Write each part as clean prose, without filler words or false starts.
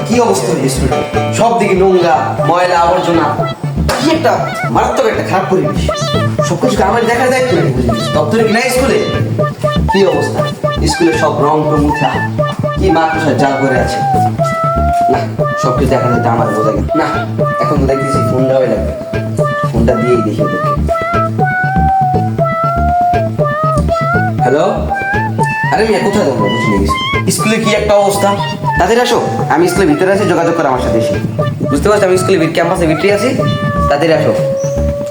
কি অবস্থা হয়েছে স্কুলে, সব দিকে নোংরা ময়লা আবর্জনা, কি একটা মারাত্মক একটা খারাপ পরিবেশ। সবকিছু আমার দেখার দায়িত্ব নেই, দপ্তরে কি নাই স্কুলে? কি অবস্থা স্কুলে, সব রং মুঠা, কি মাকড়সা যা করে আছে। না, সবকিছু দেখা যেতে আমার বোঝা গেল না। এখন তো দেখতেছি ফোনটাই লাগবে, ফোনটা দিয়েই দেখি ওদেরকে। হ্যালো, আরে মিয়া কোথায় যাবো বুঝে গেছি। স্কুলে কি একটা অবস্থা, তাদের আসো। আমি স্কুলের ভিতরে আছি, যোগাযোগ করো আমার সাথে এসে। বুঝতে পারছি আমি স্কুলের ক্যাম্পাসের ভিতরে আছি, তাদের আসো।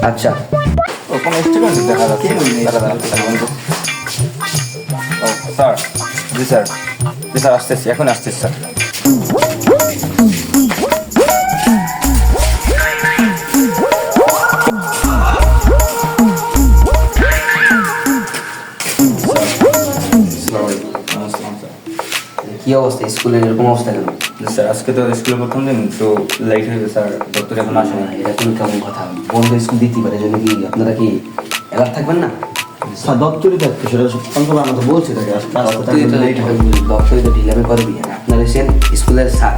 আচ্ছা, কোনো স্টুডেন্ট দেখা যাচ্ছে। স্যার, জি স্যার, জি স্যার আসতেছি, এখন আসতেছি স্যার। কি অবস্থা স্কুলের, এরকম অবস্থা কেন? স্যার আজকে তো স্কুলের প্রথম দিন, তো লেট হয়ে গেছে স্যার, ডক্টর এখন আসেনি। এটা তুমি কেমন কথা, বন্ধ স্কুল দিতে পারে জন্য কি আপনারা কি এলার থাকবেন না? দপ্তরে থাকতে সেটা সপ্তাহ আমরা তো বলছি তাকে দপ্তরে তো ঢিলামি করবি না। আপনারা এসেন স্কুলের স্যার,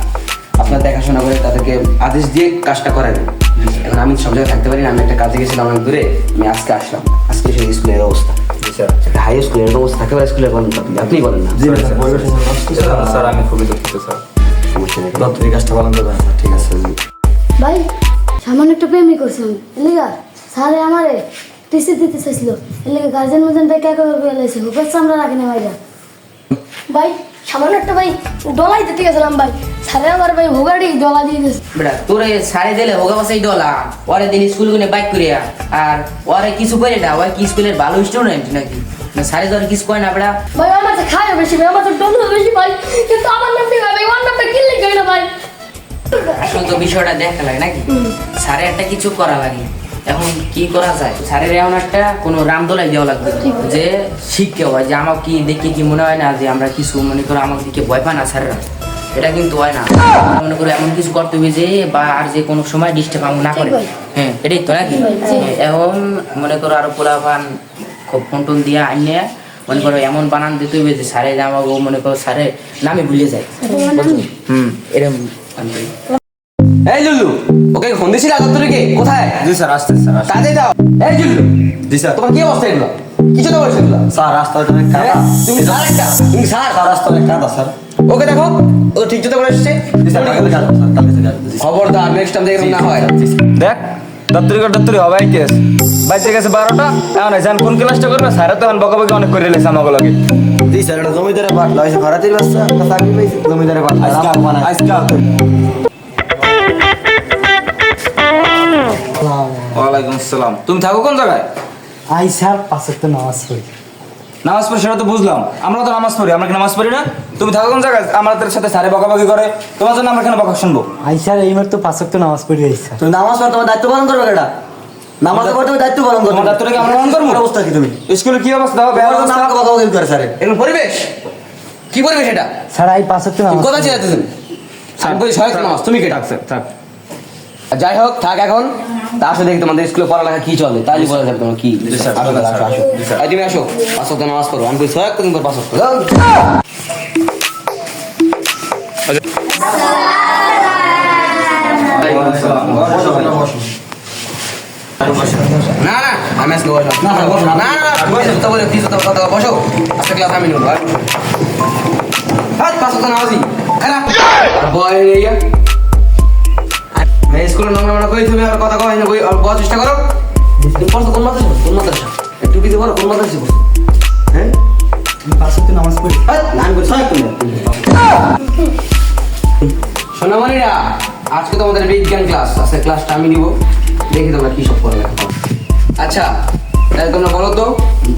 আপনার দেখাশোনা করে তাদেরকে আদেশ দিয়ে কাজটা করাবেন। এখন আমি সব জায়গায় থাকতে পারি না, আমি একটা কাজে গেছিলাম অনেক দূরে, আমি আজকে আসলাম। আজকে সেই স্কুলের অবস্থা, জি স্যার। একটা হাই স্কুলের অবস্থা থাকে বা স্কুলের বলেন আপনি বলেন না। স্যার আমি খুবই দুঃখিত স্যার। সমস্যা নেই, দপ্তরি কাজটা পালন করবেন ঠিক আছে। ভাই সামান্য একটা প্রেমিক করছিলাম এলিগা স্যারে আমারে টিসি দিতে চাইছিল, এলিগা গার্জেন মজেন ভাই কে করে বেলাইছে হুকার চামড়া রাখে না ভাইরা। ভাই সামান্য একটা ভাই ডলাই দিতে গেছিলাম ভাই, স্যারে আমার ভাই হুগাড়ি ডলা দিয়ে দিয়েছে। বেটা তোরে সারে দিলে হোগা বাসাই ডলা ওরে দিন স্কুল গুনে বাইক করিয়া আর ওরে কিছু করে না, ওই কি স্কুলের ভালো স্টুডেন্ট নাকি না সারে ধরে কিছু কয় না বেটা। ভাই আমার তো খায় বেশি ভাই, আমার তো ডলু বেশি ভাই, কিন্তু আমার নাম দিয়ে ভাই ওর নামটা কিনলে গই না ভাই। আসলে তো বিষয়টা দেখা লাগে নাকি সারে একটা কিছু করা লাগে। এখন কি করা যায়, স্যারের এমন একটা কোনো রামদোলাই দেওয়া লাগবে যে শিখতে হয় যে আমাকে কি দেখে কি মনে হয় না যে আমরা কিছু মনে করো আমাকে দিকে ভয় পায় না স্যাররা, এটা কিন্তু হয় না। মনে করো এমন কিছু করতে হবে যে বা আর যে কোনো সময় ডিস্টার্ব আমি না করে। হ্যাঁ এটাই তো নাকি। এখন মনে করো আরো পোলাপান খুব ফোন টোন দিয়ে আনিয়ে মনে করো এমন বানান দিতে হবে যে স্যারে আমাকে মনে করো স্যারের নামে ভুলে যায়। এরকম এই লুলু, ওকে ফোন দিছিলা দপ্তরে কে কোথায়? জি স্যার আসতেছি স্যার। কাজে দাও। এই লুলু, জি স্যার। তোমার কি অবস্থা এগুলো, কিছু তো বলছো এগুলো? স্যার রাস্তায় অনেক কাদা। তুমি স্যার একটা, তুমি স্যার। স্যার রাস্তায় অনেক কাদা স্যার। ওকে দেখো, ও ঠিক জুতো করে এসছে। জি স্যার কালকে কাদা স্যার, কালকে কাদা। খবরদার নেক্সট টাইম দেখে না হয়। দেখ দপ্তরি হবে কেস বাইতে গেছে 12টা, এখন জান কোন ক্লাসটা করবে স্যার তো এখন বকাবকি অনেক করে লেছে আমাকে লাগে। জি স্যার এটা জমিদারে পাঠলা হয়েছে, ভাড়াতির বাচ্চা একটা চাকরি পাইছে জমিদারে পাঠলা। ওয়ালাইকুম আসসালাম। তুমি থাকো কোন জায়গায়? আই স্যার পাঁচক তো নামাজ পড়ি। নামাজ পড়ি সেটা তো বুঝলাম, আমরা তো নামাজ পড়ি, আমরা কি নামাজ পড়ি না? তুমি থাকো কোন জায়গায়? আমাদের সাথে স্যারে বকাবকি করে, তোমার জন্য আমরা কেন বকা শুনবো? আই স্যার এই মাত্র পাঁচক তো নামাজ পড়ি আই স্যার। তুমি নামাজ পড়ে তোমার দায়িত্ব পালন করবে কেটা? নামাজ পড়ে তুমি দায়িত্ব পালন করবে। তোমার দায়িত্বটা কি আমরা পালন করবো? অবস্থা কি তুমি? স্কুলে কি অবস্থা হবে? আমাকে বকাবকি করে স্যারে। এরকম পরিবেশ, কি পরিবেশ এটা? স্যার আই পাঁচক তো নামাজ কথা চিন্তা তুমি, আমি বলি সহায়ক নামাজ, তুমি কে? থাক স্যার থাক। যাই হোক থাক এখন, তা আসো দেখি তোমাদের স্কুলে পড়ালেখা কি চলে, তাই বলা যাবে তোমার কি। জি স্যার, আসো, আসো, আসো। জি স্যার। এই তুমি আসো, পাঁচ ওয়াক্ত নামাজ পড়ো। আমি বলি সহায়ক, তুমি পাঁচ ওয়াক্ত। না না আমি আজকে বসো না, বসো না, না না বসো তো, বলে কিছু তো কথা বসো। আজকে ক্লাস আমি নেবো। হাত পাঁচ ওয়াক্ত নামাজি খারাপ বয় হয়ে গিয়া স্কুলের নাম আমরা কই, তুমি আর কথা কই না, কই আর বলার চেষ্টা করো। তুমি পড়ছো কোন মাদ্রাসা? কোন মাদ্রাসা? একটু দিতে পারো কোন মাদ্রাসা পড়ছো? হ্যাঁ আমি পাঁচক তো নামাজ পড়ি। নাম কই সহায়ক তুমি। সোনামণিরা, আজকে তোমাদের বিজ্ঞান ক্লাস, আজকে ক্লাসটা আমি নিব, দেখি তোমরা কি সব করবে। আচ্ছা তাহলে তোমরা বলো তো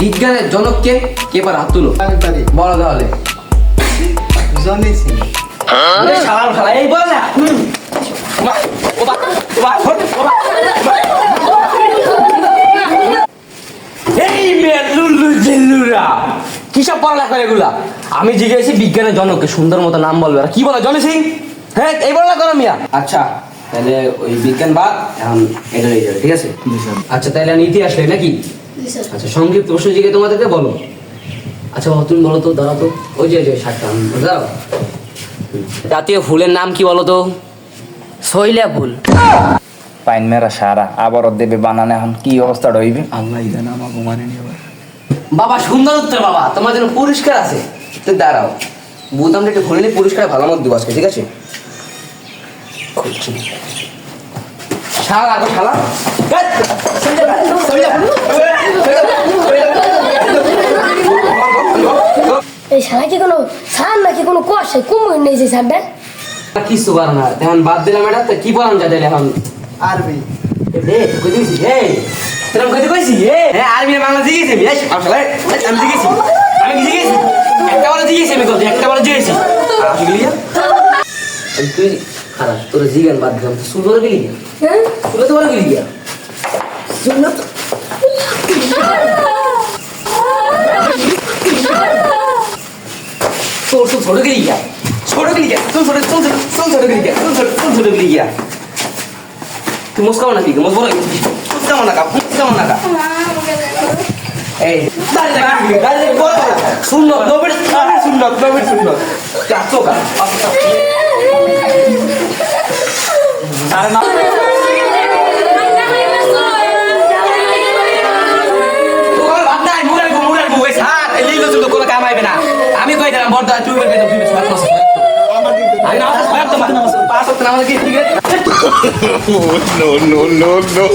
বিজ্ঞানের জনক কে? কে পারে হাত তুলো, বলো তাহলে। আরে শালা শালা, এই বল না। এই লুলু জেলুরা কিসব পড়ালেখা এগুলা? আমি জিজ্ঞেসি বিজ্ঞানের জনককে, সুন্দর মতো নাম বলবে। আর কি বলে জনি সিং? হ্যাঁ এই বলা করো মিয়া। আচ্ছা তাহলে ওই বিজ্ঞান বাদ, এখন এটা হয়ে যাবে, ঠিক আছে? আচ্ছা তাহলে আমি ইতিহাস নেই নাকি? আচ্ছা সংক্ষিপ্ত প্রশ্ন জিজ্ঞেস তোমাদেরকে বলো। আচ্ছা তুমি বলো তো, দাঁড়াও তো, ওই যে শার্টটা দাঁড়াও। জাতীয় ফুলের নাম কি বলো তো? শৈলা ফুল। পাইন মেরা সারা আবার দেবে বানানে, এখন কি অবস্থাটা হইবে? আল্লাহ জানে আমাকে মানে নিয়ে আবার। বাবা সুন্দর উত্তর বাবা, তোমার জন্য পুরস্কার আছে। তো দাঁড়াও, বুঝলাম একটু খুলে নিয়ে পুরস্কার ভালো মতো দিব আজকে, ঠিক আছে? খুলছি। শালা গো শালা। এই শালা কি কোনো সার নাকি কোনো কষে কুমড় নেই যে সারটা? কিছু পার না, এখন বাদ দিলাম এটা, তো কি বলাম যা দিলে এখন? আরবি রে কই দিছি হে তোরা কই কইছি হে হ্যাঁ আরবি বাংলা জিগেছি আমি আসলে আমি জিগেছি আমি কি জিগেছি একটা বলে জিগেছি আমি কই একটা বলে জিগেছি আসলে গিয়া তুই খারাপ তোর জিগান বাদ দিলাম তুই শুরু করে গেলি হ্যাঁ শুরু তো করে গেলি গিয়া সুন্নত তোর তো ছোট গেলি গিয়া ছোট গেলি গিয়া তুই ছোট গেলি গিয়া তুই ছোট গেলি গিয়া তুই মুসকাও নাকি মুসবো না মুসকাও না কা এই দাঁড়িয়ে বল শুন না নবের শুন না কাটো কা আরে না আমি কই দিলাম বড় তুই বলবি তুই আমি না পাঁচ হপ্তাহ আমাকে ঠিক আছে no, no, no, no.